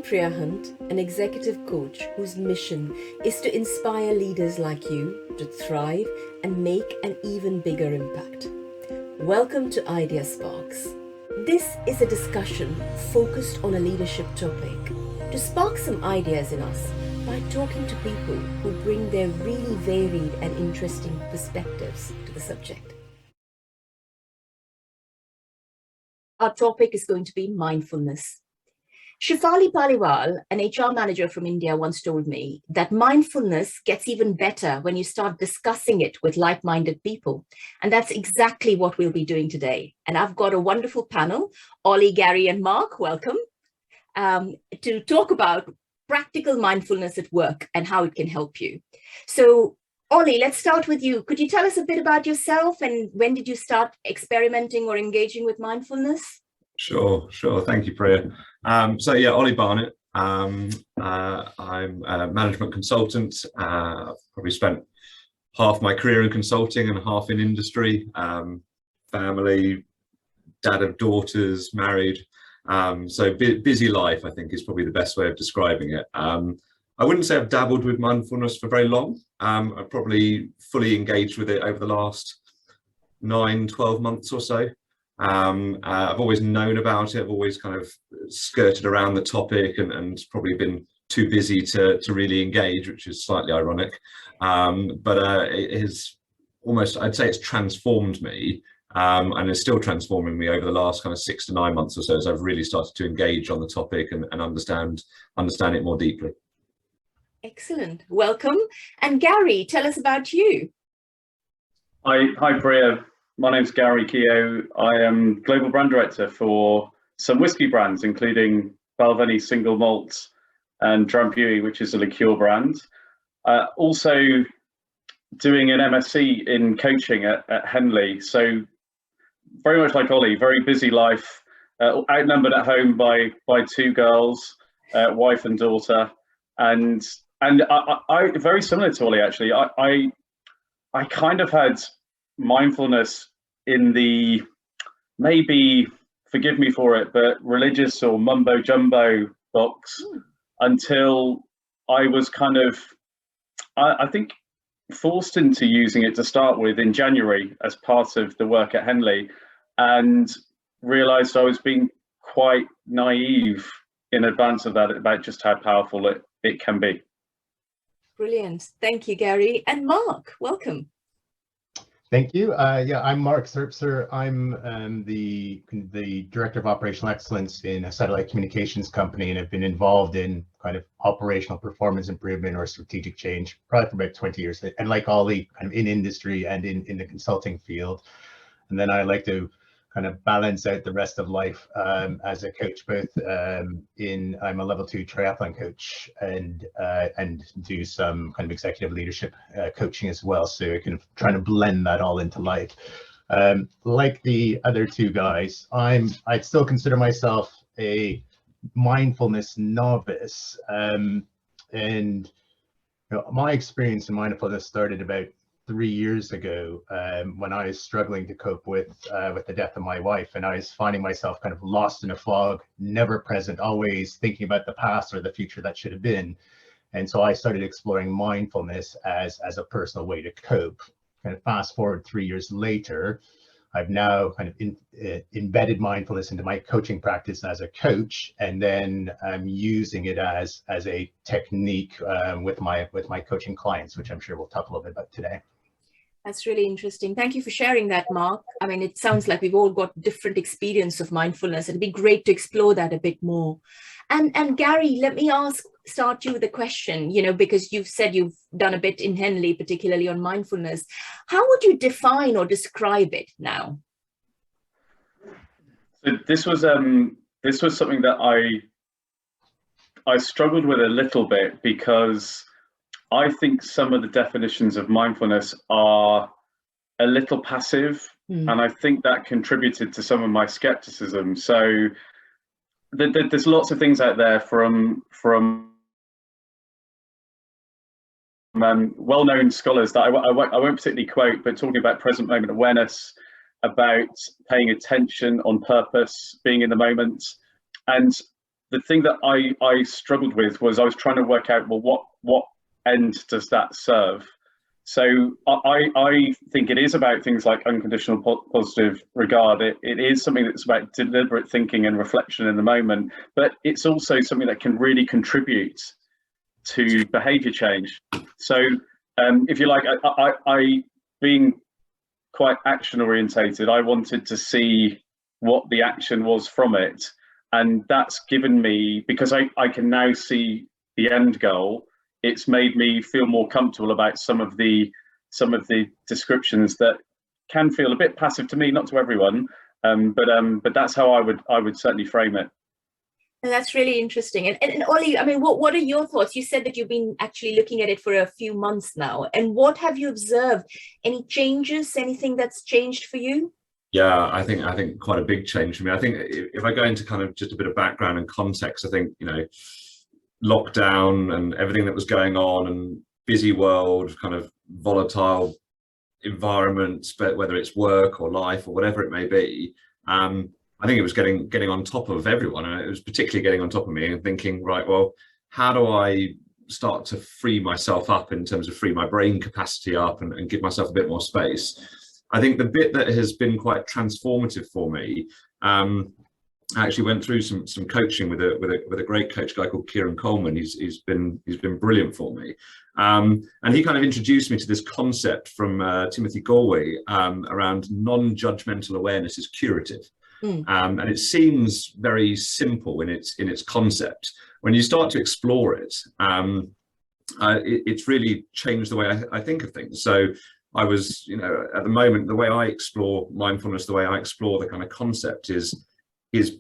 Priya Hunt, an executive coach whose mission is to inspire leaders like you to thrive and make an even bigger impact. Welcome to Ideasparks. This is a discussion focused on a leadership topic to spark some ideas in us by talking to people who bring their really varied and interesting perspectives to the subject. Our topic is going to be mindfulness. Shefali Paliwal, an HR manager from India, once told me that mindfulness gets even better when you start discussing it with like-minded people. And that's exactly what we'll be doing today. And I've got a wonderful panel, Oli, Gary, and Mark, welcome, to talk about practical mindfulness at work and how it can help you. So, Oli, let's start with you. Could you tell us a bit about yourself and when did you start experimenting or engaging with mindfulness? Sure. Thank you, Priya. Oli Barnett. I'm a management consultant. Probably spent half my career in consulting and half in industry. Family, dad of daughters, married. Busy life, I think, is probably the best way of describing it. I wouldn't say I've dabbled with mindfulness for very long. I've probably fully engaged with it over the last 9-12 months or so. I've always known about it. I've always kind of skirted around the topic and probably been too busy to really engage, which is slightly ironic. It has almost, I'd say it's transformed me and is still transforming me over the last kind of 6 to 9 months or so as I've really started to engage on the topic and understand it more deeply. Excellent. Welcome. And Gary, tell us about you. Hi, Priya. My name's Gary Keogh. I am Global Brand Director for some whiskey brands, including Balvenie Single Malt and Drambuie, which is a liqueur brand. Also doing an MSc in coaching at Henley. So very much like Oli, very busy life, outnumbered at home by 2 girls, wife and daughter. And I very similar to Oli, actually. I kind of had mindfulness in the, maybe, forgive me for it, but religious or mumbo jumbo box until I was kind of, I think, forced into using it to start with in January as part of the work at Henley, and realized I was being quite naive in advance of that about just how powerful it can be. Brilliant. Thank you, Gary. And Mark, welcome. Thank you. I'm Mark Zirbser. I'm the Director of Operational Excellence in a satellite communications company, and have been involved in kind of operational performance improvement or strategic change probably for about 20 years. And like Ollie, kind of in industry and in the consulting field. And then I like to kind of balance out the rest of life as a coach, both I'm a level 2 triathlon coach and do some kind of executive leadership coaching as well. So I can try to blend that all into life. Like the other 2 guys, I'd still consider myself a mindfulness novice. And my experience in mindfulness started about 3 years ago when I was struggling to cope with the death of my wife, and I was finding myself kind of lost in a fog, never present, always thinking about the past or the future that should have been. And so I started exploring mindfulness as a personal way to cope. Kind of fast forward 3 years later, I've now kind of embedded mindfulness into my coaching practice as a coach, and then I'm using it as a technique with my coaching clients, which I'm sure we'll talk a little bit about today. That's really interesting. Thank you for sharing that, Mark. I mean, it sounds like we've all got different experience of mindfulness. It'd be great to explore that a bit more. And Gary, let me start you with a question, because you've said you've done a bit in Henley, particularly on mindfulness. How would you define or describe it now? So this was something that I struggled with a little bit, because I think some of the definitions of mindfulness are a little passive, and I think that contributed to some of my skepticism. So there's lots of things out there from well-known scholars that I won't particularly quote, but talking about present moment awareness, about paying attention on purpose, being in the moment. And the thing that I struggled with was I was trying to work out, well, what end does that serve? So I think it is about things like unconditional positive regard. It is something that's about deliberate thinking and reflection in the moment, but it's also something that can really contribute to behavior change. So if you like, I being quite action orientated, I wanted to see what the action was from it. And that's given me, because I can now see the end goal, it's made me feel more comfortable about some of the descriptions that can feel a bit passive to me, not to everyone, but that's how I would certainly frame it. And that's really interesting. And Oli, I mean, what are your thoughts? You said that you've been actually looking at it for a few months now. And what have you observed? Any changes? Anything that's changed for you? Yeah, I think quite a big change for me. I think if I go into kind of just a bit of background and context, I think, you know, lockdown and everything that was going on and busy world, kind of volatile environments, but whether it's work or life or whatever it may be, I think it was getting on top of everyone, and it was particularly getting on top of me and thinking, right, well, how do I start to free myself up in terms of free my brain capacity up and give myself a bit more space? I think the bit that has been quite transformative for me, I actually went through some coaching with a great coach, a guy called Kieran Coleman. He's been brilliant for me, and he kind of introduced me to this concept from Timothy Galway around non-judgmental awareness is curative. And it seems very simple in its concept. When you start to explore it, it's really changed the way I think of things. So I was, you know, at the moment, the way I explore mindfulness, the way I explore the kind of concept is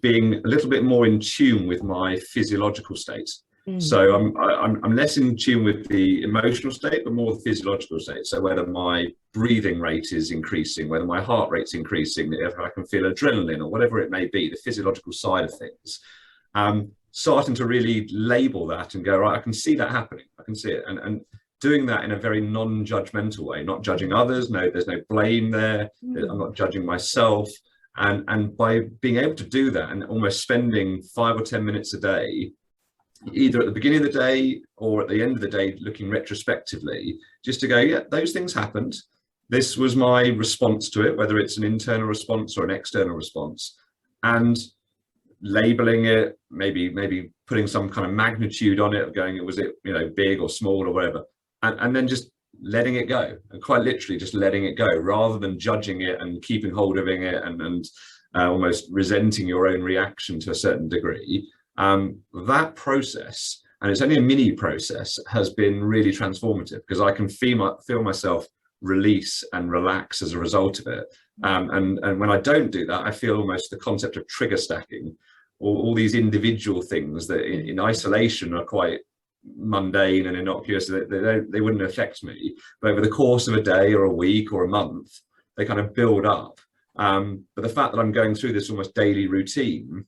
being a little bit more in tune with my physiological state. So I'm less in tune with the emotional state, but more the physiological state. So whether my breathing rate is increasing, whether my heart rate's increasing, if I can feel adrenaline or whatever it may be, the physiological side of things. Starting to really label that and go, right, I can see that happening. I can see it. And doing that in a very non-judgmental way, not judging others. No, there's no blame there. I'm not judging myself. And by being able to do that and almost spending 5 or 10 minutes a day, either at the beginning of the day or at the end of the day, looking retrospectively, just to go, yeah, those things happened. This was my response to it, whether it's an internal response or an external response, and labeling it, maybe putting some kind of magnitude on it, going, was it, you know, big or small or whatever, and then just letting it go, and quite literally just letting it go, rather than judging it and keeping hold of it and almost resenting your own reaction to a certain degree. That process, and it's only a mini process, has been really transformative, because I can feel myself release and relax as a result of it. And when I don't do that, I feel almost the concept of trigger stacking, all these individual things that in isolation are quite mundane and innocuous, they wouldn't affect me, but over the course of a day or a week or a month, they kind of build up. But the fact that I'm going through this almost daily routine,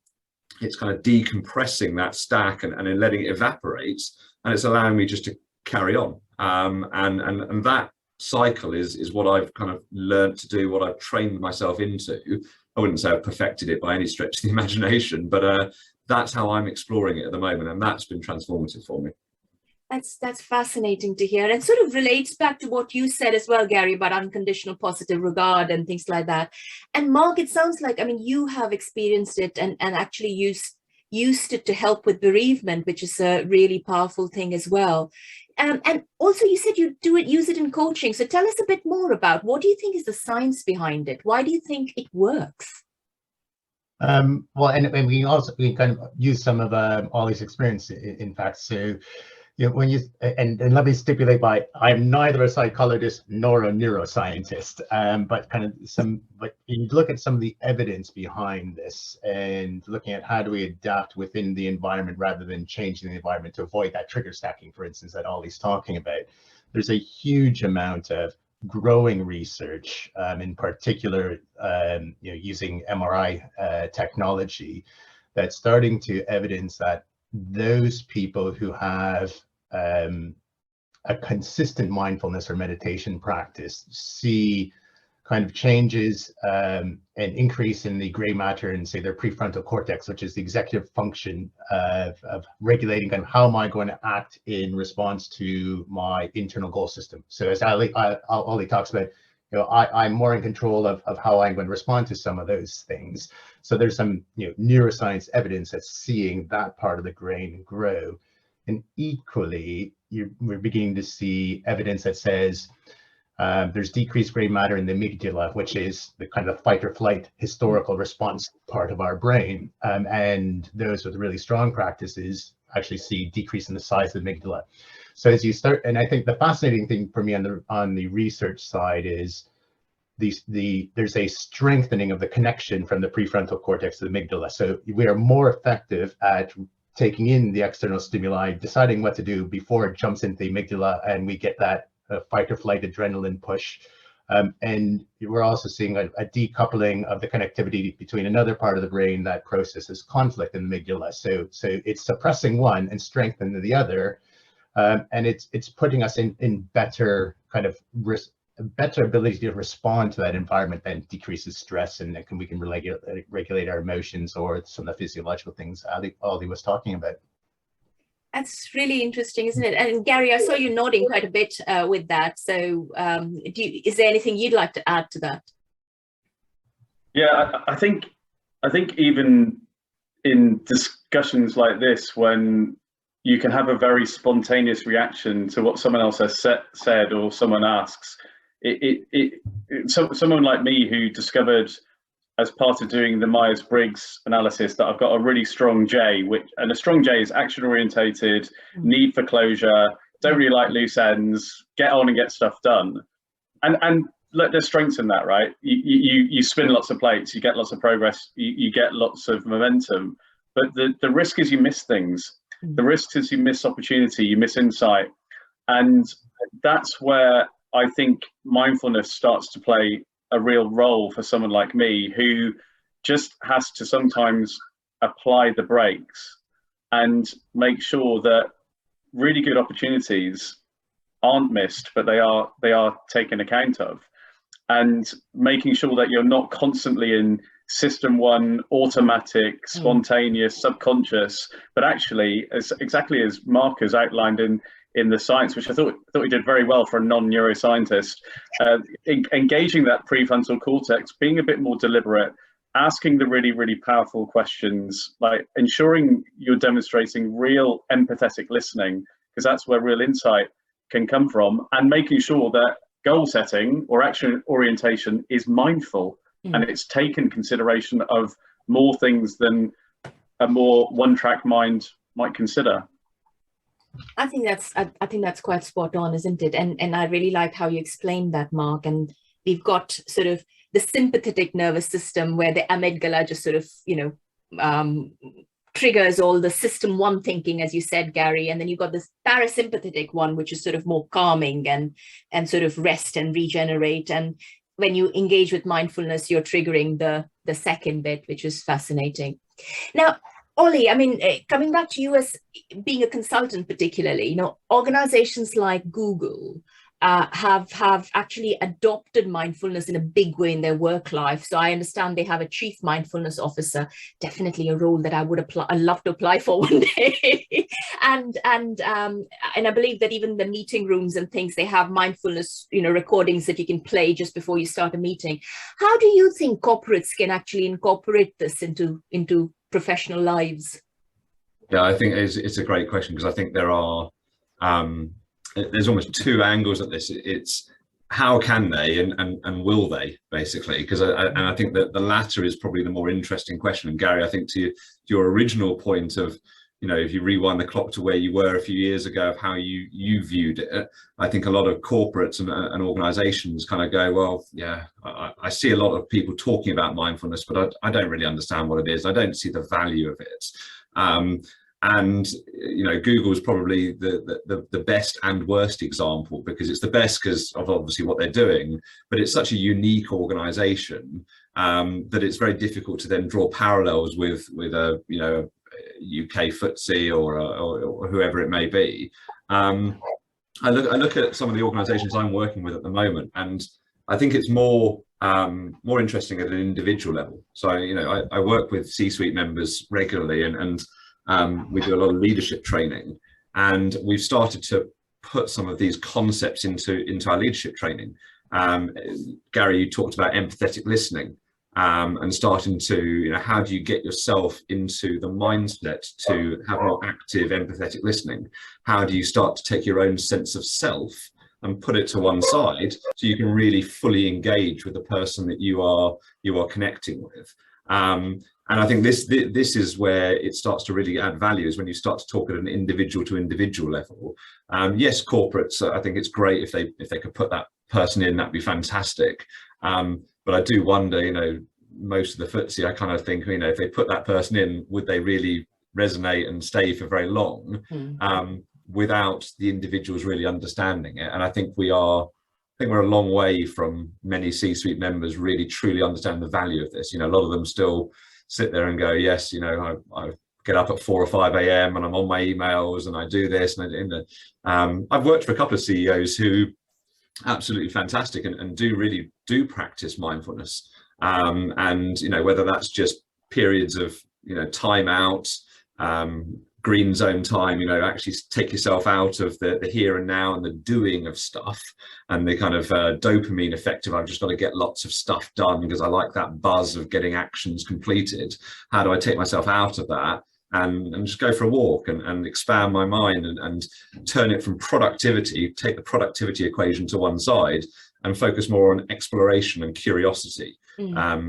it's kind of decompressing that stack and then letting it evaporate, and it's allowing me just to carry on. And that cycle is what I've kind of learned to do, what I've trained myself into. I wouldn't say I've perfected it by any stretch of the imagination, but that's how I'm exploring it at the moment, and that's been transformative for me. That's fascinating to hear, and sort of relates back to what you said as well, Gary, about unconditional positive regard and things like that. And Mark, it sounds like, I mean, you have experienced it and actually used it to help with bereavement, which is a really powerful thing as well. And also you said you use it in coaching. So tell us a bit more about, what do you think is the science behind it? Why do you think it works? Well, and we kind of use some of Oli's experience, in fact. So, you know, when you and let me stipulate by, I'm neither a psychologist nor a neuroscientist, but but you look at some of the evidence behind this and looking at how do we adapt within the environment rather than changing the environment to avoid that trigger stacking, for instance, that Oli's talking about. There's a huge amount of growing research, in particular, you know, using MRI technology, that's starting to evidence that those people who have a consistent mindfulness or meditation practice see kind of changes an increase in the gray matter in, say, their prefrontal cortex, which is the executive function of regulating kind of how am I going to act in response to my internal goal system. So as Oli talks about, I'm more in control of how I'm going to respond to some of those things. So there's some neuroscience evidence that's seeing that part of the brain grow. And equally, we're beginning to see evidence that says there's decreased gray matter in the amygdala, which is the kind of fight or flight historical response part of our brain. And those with really strong practices actually see decrease in the size of the amygdala. So as you start, and I think the fascinating thing for me on the research side is there's a strengthening of the connection from the prefrontal cortex to the amygdala. So we are more effective at taking in the external stimuli, deciding what to do before it jumps into the amygdala, and we get that fight or flight adrenaline push. And we're also seeing a decoupling of the connectivity between another part of the brain that processes conflict in the amygdala. So it's suppressing one and strengthening the other. And it's putting us in better kind of better ability to respond to that environment that decreases stress, and we can regulate our emotions or some of the physiological things Ali was talking about. That's really interesting, isn't it? And Gary, I saw you nodding quite a bit with that. So is there anything you'd like to add to that? Yeah, I think even in discussions like this, when you can have a very spontaneous reaction to what someone else has said or someone asks, someone like me who discovered as part of doing the Myers-Briggs analysis that I've got a really strong J, and a strong J is action orientated, need for closure, don't really like loose ends, get on and get stuff done. And look, there's strengths in that, right? You spin lots of plates, you get lots of progress, you get lots of momentum, but the risk is you miss things. The risk is you miss opportunity, you miss insight. And that's where I think mindfulness starts to play a real role for someone like me, who just has to sometimes apply the brakes and make sure that really good opportunities aren't missed, but they are taken account of, and making sure that you're not constantly in system one, automatic, spontaneous, subconscious, but actually, exactly as Mark has outlined in the science, which I thought he did very well for a non-neuroscientist, engaging that prefrontal cortex, being a bit more deliberate, asking the really, really powerful questions, like ensuring you're demonstrating real empathetic listening, because that's where real insight can come from, and making sure that goal setting or action orientation is mindful and it's taken consideration of more things than a more one-track mind might consider. I think that's quite spot on, isn't it? And I really like how you explained that, Mark. And we've got sort of the sympathetic nervous system where the amygdala just sort of, triggers all the system one thinking, as you said, Gary. And then you've got this parasympathetic one, which is sort of more calming and sort of rest and regenerate. And when you engage with mindfulness, you're triggering the second bit, which is fascinating. Now, Oli, I mean, coming back to you as being a consultant, particularly, organizations like Google have actually adopted mindfulness in a big way in their work life. So I understand they have a chief mindfulness officer, definitely a role that I'd love to apply for one day. and I believe that even the meeting rooms and things, they have mindfulness, recordings that you can play just before you start a meeting. How do you think corporates can actually incorporate this into professional lives? Yeah, I think it's a great question, because I think there are there's almost two angles at this. It's how can they and will they, basically, because I think that the latter is probably the more interesting question. And Gary, I think to your original point of, if you rewind the clock to where you were a few years ago of how you viewed it, I think a lot of corporates and organizations kind of go, well, yeah, I see a lot of people talking about mindfulness, but I don't really understand what it is. I don't see the value of it. And Google is probably the best and worst example, because it's the best because of obviously what they're doing, but it's such a unique organization that it's very difficult to then draw parallels with a UK FTSE or whoever it may be. I look at some of the organizations I'm working with at the moment, and I think it's more more interesting at an individual level. So, you know, I work with C-suite members regularly, and we do a lot of leadership training, and we've started to put some of these concepts into our leadership training. Gary, you talked about empathetic listening, and starting to, you know, how do you get yourself into the mindset to have more active empathetic listening? How do you start to take your own sense of self and put it to one side so you can really fully engage with the person that you are connecting with? And I think this is where it starts to really add value, is when you start to talk at an individual to individual level. Yes, corporates, I think it's great if they could put that person in, that'd be fantastic. But I do wonder, you know, most of the FTSE, I kind of think, you know, if they put that person in, would they really resonate and stay for very long, without the individuals really understanding it? And I think we're a long way from many C-suite members really truly understand the value of this. You know, a lot of them still sit there and go, yes, you know, I get up at 4 or 5 a.m. and I'm on my emails and I do this and I've worked for a couple of CEOs who absolutely fantastic and really do practice mindfulness, and you know, whether that's just periods of, you know, time out, green zone time, you know, actually take yourself out of the here and now and the doing of stuff, and the kind of dopamine effect of I've just got to get lots of stuff done because I like that buzz of getting actions completed. How do I take myself out of that and just go for a walk and expand my mind and turn it from productivity, take the productivity equation to one side and focus more on exploration and curiosity.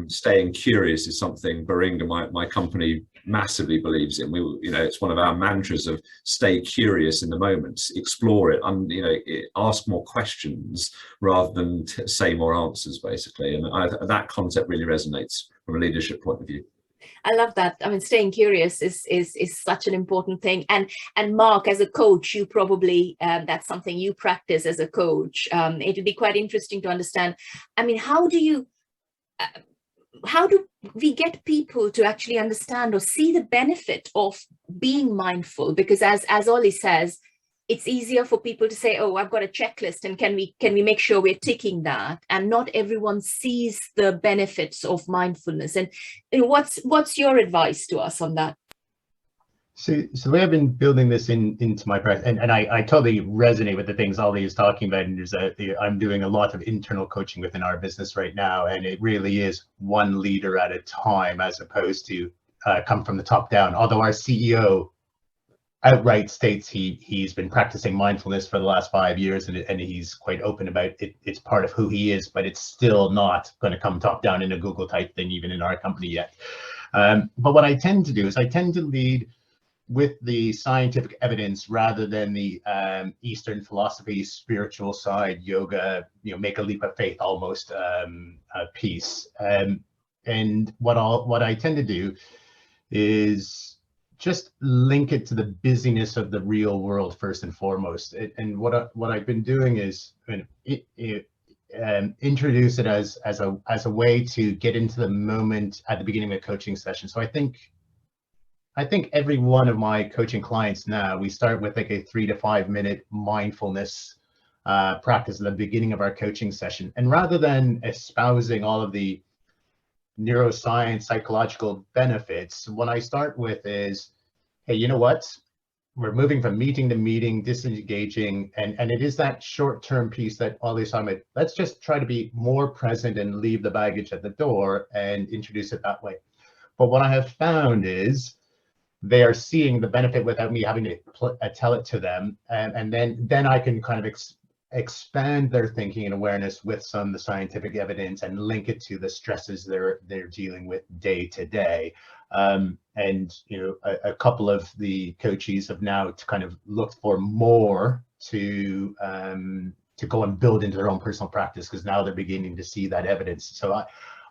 Staying curious is something Baringa, my company, massively believes in. You know, it's one of our mantras of stay curious in the moment, explore it, and, you know, ask more questions rather than say more answers, basically. And that concept really resonates from a leadership point of view. I love that. I mean, staying curious is such an important thing. And Mark, as a coach, you probably, that's something you practice as a coach. It would be quite interesting to understand. I mean, how do we get people to actually understand or see the benefit of being mindful? Because as Oli says, it's easier for people to say, oh, I've got a checklist and can we make sure we're ticking that? And not everyone sees the benefits of mindfulness. And you know, what's your advice to us on that? So the way I've been building this into my practice, and I totally resonate with the things Oli is talking about. And I'm doing a lot of internal coaching within our business right now, and it really is one leader at a time, as opposed to come from the top down. Although our CEO outright states he's been practicing mindfulness for the last 5 years, and he's quite open about it. It's part of who he is, but it's still not going to come top down in a Google type thing, even in our company yet. But what I tend to do is I tend to lead with the scientific evidence rather than the Eastern philosophy, spiritual side, yoga, you know, make a leap of faith almost piece. And what I tend to do is just link it to the busyness of the real world first and foremost. And what I've been doing is introduce it as a way to get into the moment at the beginning of a coaching session. So I think every one of my coaching clients now, we start with like a 3 to 5 minute mindfulness practice at the beginning of our coaching session. And rather than espousing all of the neuroscience, psychological benefits, what I start with is, hey, you know what? We're moving from meeting to meeting, disengaging, and it is that short-term piece that Oli's talking about. Let's just try to be more present and leave the baggage at the door and introduce it that way. But what I have found is they are seeing the benefit without me having to tell it to them, and then I can kind of expand their thinking and awareness with some of the scientific evidence and link it to the stresses they're dealing with day to day. And you know, a couple of the coaches have now kind of looked for more to go and build into their own personal practice, because now they're beginning to see that evidence. So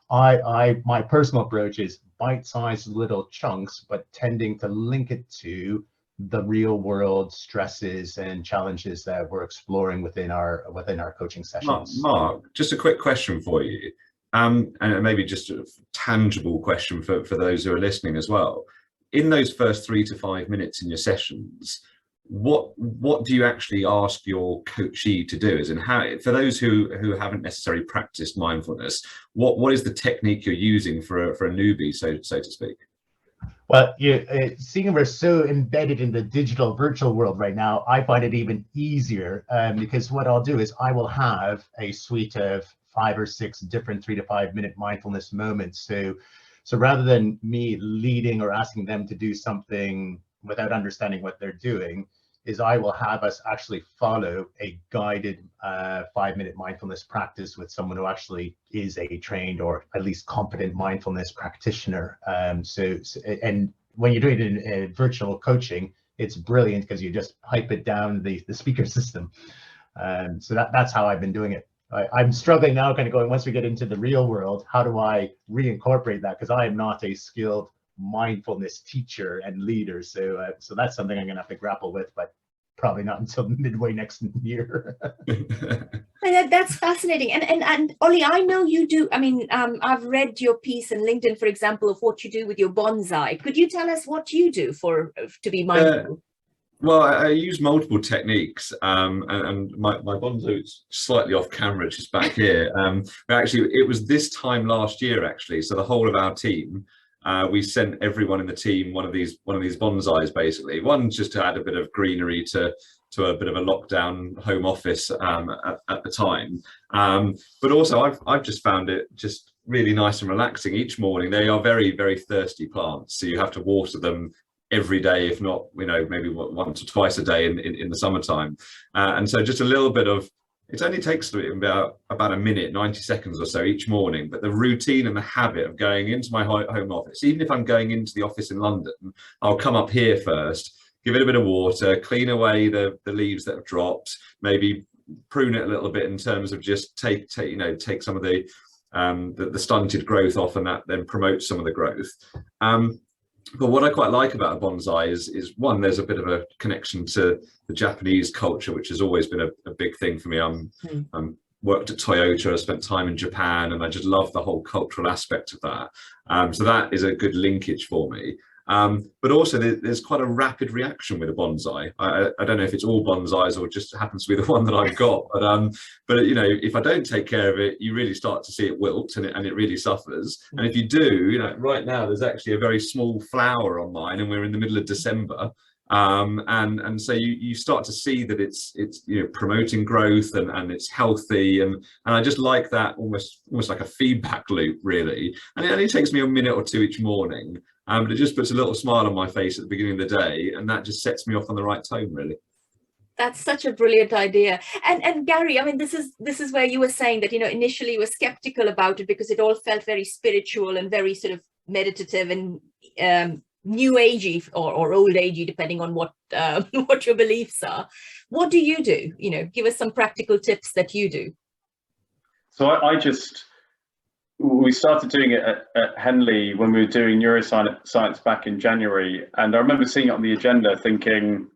my personal approach is bite-sized little chunks, but tending to link it to the real world stresses and challenges that we're exploring within our coaching sessions. Mark, just a quick question for you, and maybe just a tangible question for those who are listening as well. In those first 3 to 5 minutes in your sessions, what do you actually ask your coachee to do? As in, how, for those who haven't necessarily practiced mindfulness, what is the technique you're using for a newbie, so to speak? Well, seeing we're so embedded in the digital virtual world right now, I find it even easier because what I'll do is I will have a suite of 5 or 6 different 3 to 5 minute mindfulness moments. So rather than me leading or asking them to do something without understanding what they're doing, is I will have us actually follow a guided 5-minute mindfulness practice with someone who actually is a trained or at least competent mindfulness practitioner. And when you're doing it in virtual coaching, it's brilliant because you just pipe it down the speaker system. So that's how I've been doing it. I'm struggling now, kind of going, once we get into the real world, how do I reincorporate that? Because I am not a skilled mindfulness teacher and leader. So that's something I'm going to have to grapple with, but probably not until midway next year. That's fascinating. And Oli, I know you do. I mean, I've read your piece on LinkedIn, for example, of what you do with your bonsai. Could you tell us what you do to be mindful? Well, I use multiple techniques, and my bonsai is slightly off camera, it's just back here. But actually, it was this time last year, actually. So the whole of our team, we sent everyone in the team one of these bonsais, basically. One just to add a bit of greenery to a bit of a lockdown home office at the time. But also, I've just found it just really nice and relaxing each morning. They are very, very thirsty plants, so you have to water them every day, if not, maybe once or twice a day in the summertime. And so just a little bit of, it only takes about a minute, 90 seconds or so each morning, but the routine and the habit of going into my home office, even if I'm going into the office in London, I'll come up here first, give it a bit of water, clean away the leaves that have dropped, maybe prune it a little bit in terms of just take some of the stunted growth off, and that then promotes some of the growth. But what I quite like about a bonsai is one, there's a bit of a connection to the Japanese culture, which has always been a big thing for me. I'm worked at Toyota, I spent time in Japan, and I just love the whole cultural aspect of that. So that is a good linkage for me. But also there's quite a rapid reaction with a bonsai. I don't know if it's all bonsais or just happens to be the one that I've got, but if I don't take care of it, you really start to see it wilt, and it really suffers. And if you do, right now there's actually a very small flower on mine, and we're in the middle of December. And so you start to see that it's promoting growth and it's healthy, and I just like that almost like a feedback loop, really. And it only takes me a minute or two each morning, but it just puts a little smile on my face at the beginning of the day, and that just sets me off on the right tone, really. That's such a brilliant idea. And Gary, I mean, this is where you were saying that initially you were skeptical about it because it all felt very spiritual and very sort of meditative and new agey or old agey, depending on what your beliefs are. What do you do? Give us some practical tips that you do. So we started doing it at Henley when we were doing neuroscience back in January, and I remember seeing it on the agenda thinking,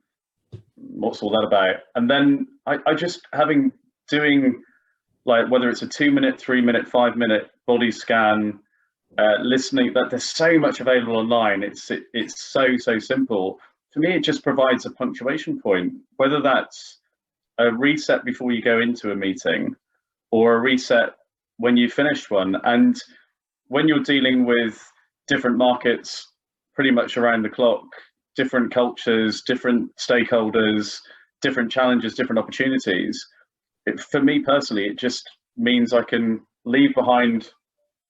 what's all that about? And then I just doing like, whether it's a 2-minute, 3-minute, 5-minute body scan, listening, that there's so much available online. It's so simple. For me, it just provides a punctuation point, whether that's a reset before you go into a meeting or a reset when you finished one. And when you're dealing with different markets pretty much around the clock, different cultures, different stakeholders, different challenges, different opportunities, for me personally, it just means I can leave behind,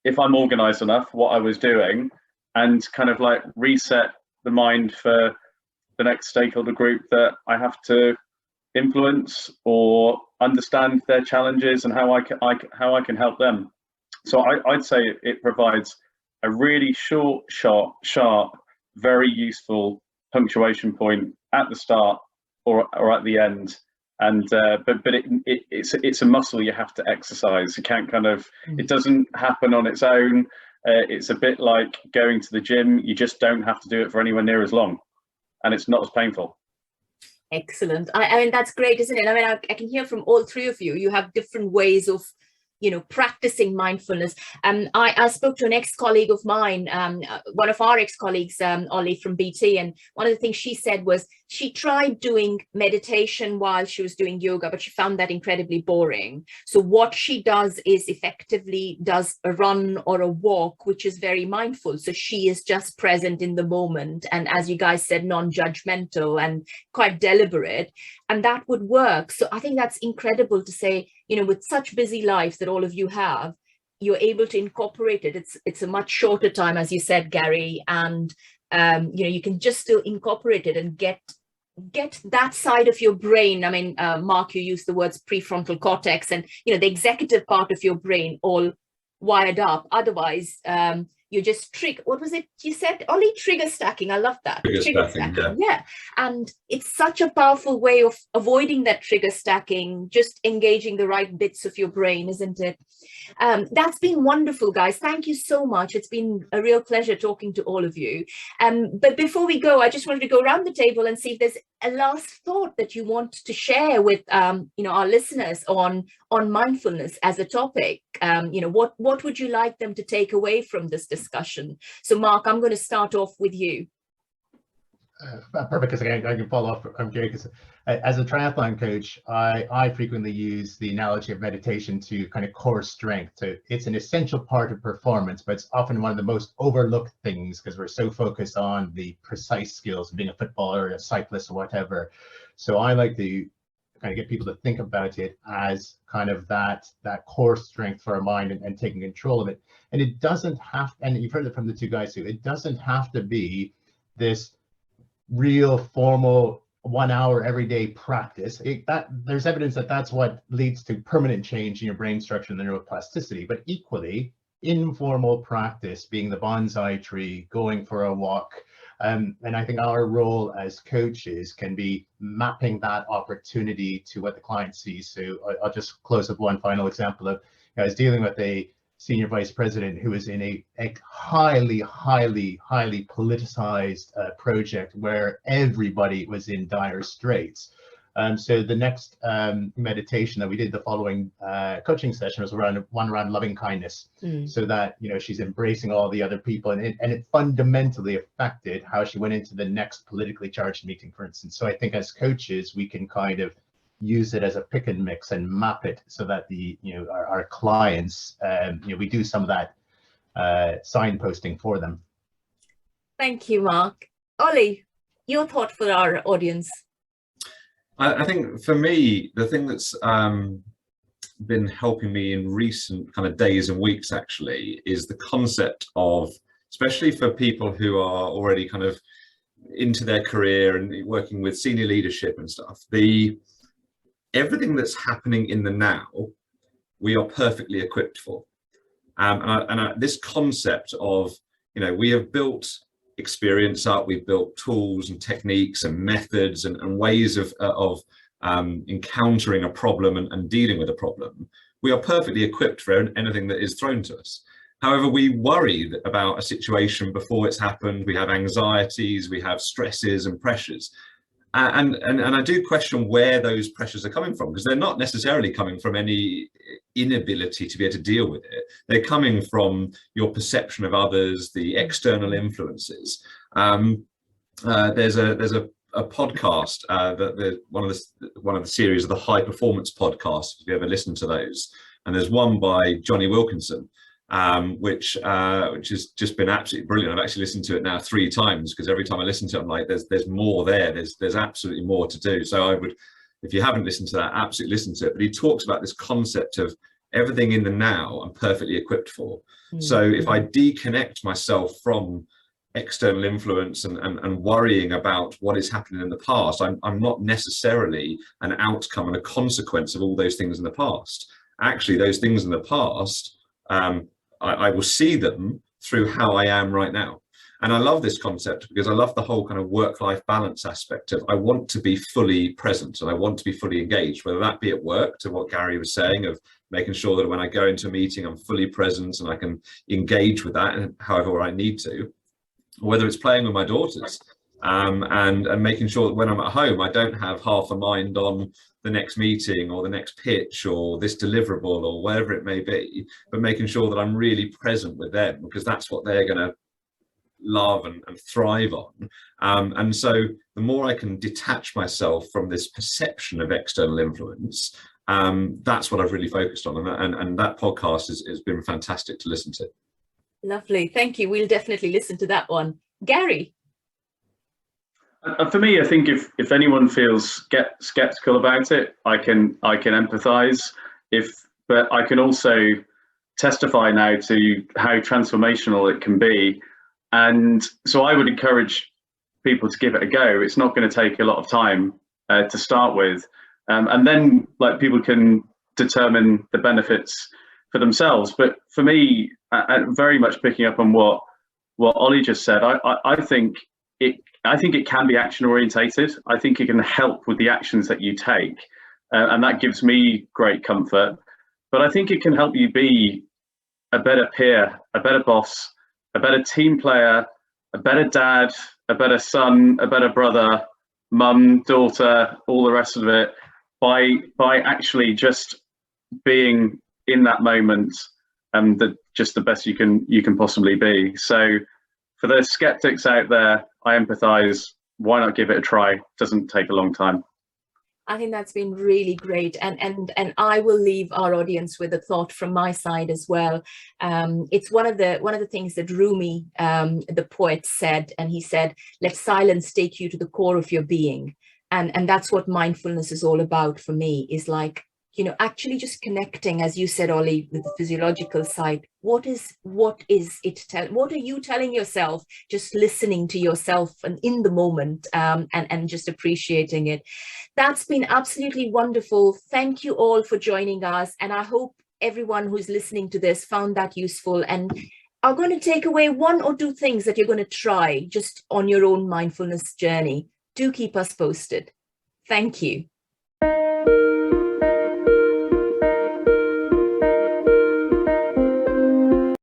if I'm organized enough, what I was doing, and kind of like reset the mind for the next stakeholder group that I have to influence or understand their challenges and how I can help them. So I'd say it provides a really short, sharp, very useful punctuation point at the start or at the end. And but it's a muscle you have to exercise. You can't it doesn't happen on its own. It's a bit like going to the gym. You just don't have to do it for anywhere near as long, and it's not as painful. Excellent. I mean, that's great, isn't it? I mean, I can hear from all three of you. You have different ways of, practicing mindfulness. I spoke to an ex-colleague of mine, one of our ex-colleagues, Oli from BT, and one of the things she said was she tried doing meditation while she was doing yoga, but she found that incredibly boring. So what she does is effectively does a run or a walk, which is very mindful. So she is just present in the moment. And as you guys said, non-judgmental and quite deliberate. And that would work. So I think that's incredible to say, with such busy lives that all of you have, you're able to incorporate it. It's a much shorter time, as you said, Gary, and you can just still incorporate it and get that side of your brain. I mean, Mark, you used the words prefrontal cortex and the executive part of your brain all wired up. Otherwise, you just what was it you said, Oli? Trigger stacking. I love that. Trigger stacking, yeah. And it's such a powerful way of avoiding that trigger stacking, just engaging the right bits of your brain, isn't it? That's been wonderful, guys. Thank you so much. It's been a real pleasure talking to all of you. But before we go, I just wanted to go around the table and see if there's a last thought that you want to share with our listeners on mindfulness as a topic. What would you like them to take away from this discussion? So Mark, I'm going to start off with you. Perfect, because I can follow up from Gary, because as a triathlon coach, I frequently use the analogy of meditation to kind of core strength. So it's an essential part of performance, but it's often one of the most overlooked things because we're so focused on the precise skills of being a footballer, a cyclist, or whatever. So I like to kind of get people to think about it as kind of that core strength for our mind and taking control of it. And it doesn't have, and you've heard it from the two guys too, it doesn't have to be this real formal 1 hour everyday practice. There's evidence that that's what leads to permanent change in your brain structure and the neuroplasticity. But equally, informal practice, being the bonsai tree, going for a walk, and I think our role as coaches can be mapping that opportunity to what the client sees. So I'll just close with one final example of, I was dealing with a senior vice president who was in a highly politicized project where everybody was in dire straits. So the next meditation that we did, the following coaching session, was around loving kindness, so that she's embracing all the other people, and it fundamentally affected how she went into the next politically charged meeting, for instance. So I think as coaches, we can kind of use it as a pick and mix and map it so that our clients, we do some of that signposting for them. Thank you, Mark. Oli, your thought for our audience. I think for me, the thing that's been helping me in recent kind of days and weeks actually is the concept of, especially for people who are already kind of into their career and working with senior leadership and stuff, everything that's happening in the now, we are perfectly equipped for. This concept of, we have built experience up, we've built tools and techniques and methods and ways of encountering a problem and dealing with a problem. We are perfectly equipped for anything that is thrown to us. However, we worry about a situation before it's happened. We have anxieties, we have stresses and pressures. And I do question where those pressures are coming from, because they're not necessarily coming from any inability to be able to deal with it. They're coming from your perception of others, the external influences. There's a podcast that one of the series of the high performance podcasts, if you ever listen to those, and there's one by Johnny Wilkinson, which has just been absolutely brilliant. I've actually listened to it now 3 times, because every time I listen to it, I'm like, there's more there. There's absolutely more to do. So I would, if you haven't listened to that, absolutely listen to it. But he talks about this concept of everything in the now I'm perfectly equipped for. So if I deconnect myself from external influence and worrying about what is happening in the past, I'm not necessarily an outcome and a consequence of all those things in the past. Actually, those things in the past, I will see them through how I am right now. And I love this concept because I love the whole kind of work-life balance aspect of, I want to be fully present and I want to be fully engaged, whether that be at work, to what Gary was saying, of making sure that when I go into a meeting, I'm fully present and I can engage with that and however I need to, or whether it's playing with my daughters. and making sure that when I'm at home, I don't have half a mind on the next meeting or the next pitch or this deliverable or whatever it may be, but making sure that I'm really present with them, because that's what they're going to love and thrive on. And so the more I can detach myself from this perception of external influence, that's what I've really focused on. And that podcast has been fantastic to listen to. Lovely. Thank you. We'll definitely listen to that one. Gary? For me, I think if anyone feels skeptical about it, I can empathise. But I can also testify now to how transformational it can be. And so I would encourage people to give it a go. It's not going to take a lot of time to start with. And then people can determine the benefits for themselves. But for me, very much picking up on what Oli just said, I think it can be action orientated. I think it can help with the actions that you take. And that gives me great comfort. But I think it can help you be a better peer, a better boss, a better team player, a better dad, a better son, a better brother, mum, daughter, all the rest of it, by actually just being in that moment, just the best you can possibly be. So for those skeptics out there, I empathise. Why not give it a try? Doesn't take a long time. I think that's been really great, and I will leave our audience with a thought from my side as well. It's one of the things that Rumi, the poet, said, and he said, "Let silence take you to the core of your being," and that's what mindfulness is all about for me. Is like, actually just connecting, as you said, Oli, with the physiological side. What are you telling yourself? Just listening to yourself and in the moment, and just appreciating it. That's been absolutely wonderful. Thank you all for joining us. And I hope everyone who's listening to this found that useful and are going to take away 1 or 2 things that you're going to try just on your own mindfulness journey. Do keep us posted. Thank you.